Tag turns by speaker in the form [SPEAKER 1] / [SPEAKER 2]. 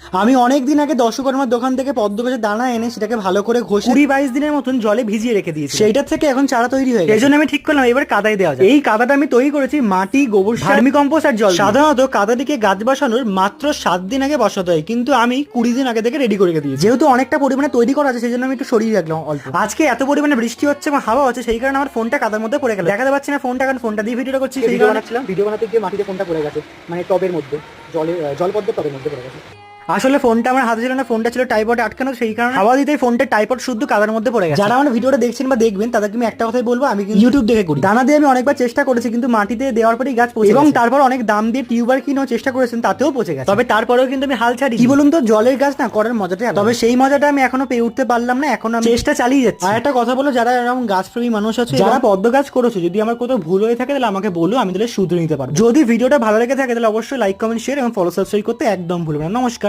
[SPEAKER 1] আমি অনেক দিন আগে দশকর্মার দোকান থেকে পদ্ম গাছের দানা এনে সেটাকে ভালো করে ঘষে 20-22 দিনের মতন জলে ভিজিয়ে রেখে দিয়েছি। সেইটার থেকে এখন চারা তৈরি হয়ে গেছে। এই জন্য আমি ঠিক করলাম এবার কাদায় দেওয়া যায়। এই কাদাটা আমি তৈরি করেছি মাটি, গোবর, ভার্মি কম্পোস্ট আর জল। সাধারণত কাদাটিকে গাছ বসানোর মাত্র 7 দিন আগে বসাতে হয়, কিন্তু আমি 20 দিন আগে থেকে রেডি করে রেখে দিয়েছি। যেহেতু অনেকটা পরিমাণে তৈরি করা আছে সেই জন্য আমি একটু সরিয়ে রাখলাম অল্প। আজকে এত পরিমাণে বৃষ্টি হচ্ছে এবং হাওয়া হচ্ছে, সেই কারণে আমার ফোনটা কাদার মধ্যে পড়ে গেল। দেখাতে পাচ্ছি না ফোনটা, কারণ ফোনটা দিয়ে ভিডিওটা করছি। সেই কারণে ভিডিও বানাতে গিয়ে মাটিতে ফোনটা পড়ে গেছে, মানে টবের মধ্যে, জলপদ্মের টবের মধ্যে পড়ে গেছে। আসলে ফোনটা আমার হাতে ছিল না, ফোনটা ছিল টাইপডে আটকানো, সেই কারণে হাওয়া দিতেই ফোনটা টাইপড শুদ্ধ কাদার মধ্যে পড়ে গেছে। যারা আমার ভিডিওটা দেখছেন বা দেখবেন তাদেরকে আমি একটা কথাই বলবো, আমি কিন্তু ইউটিউব দেখে করি। দানা দিয়ে আমি অনেকবার চেষ্টা করেছি, কিন্তু মাটিতে দেওয়ার পরেই গাছ পচে, এবং তারপর অনেক দাম দিয়ে টিউবার কিনেও চেষ্টা করেছেন, তাতেও পচে গেছে। তবে তারপরেও কিন্তু আমি হাল ছাড়ি। কি বলুন তো, জলের গাছ না করার মজাটা, তবে সেই মজাটা আমি এখনো পেয়ে উঠতে পারলাম না, এখন আমি চেষ্টা চালিয়ে যাচ্ছি। আর একটা কথা বলো, যারা এরকম গাছপ্রেমী মানুষ আছে, যারা পদ্ম গাছ করেছো, যদি আমার কোথাও ভুল হয়ে থাকে তাহলে আমাকে বলো, আমি তাহলে শুধরে নিতে পারবো। যদি ভিডিওটা ভালো লেগে থাকে তাহলে অবশ্যই লাইক, কমেন্ট, শেয়ার এবং ফলো, সাবস্ক্রাইব করতে একদম ভুলবেন না। নমস্কার।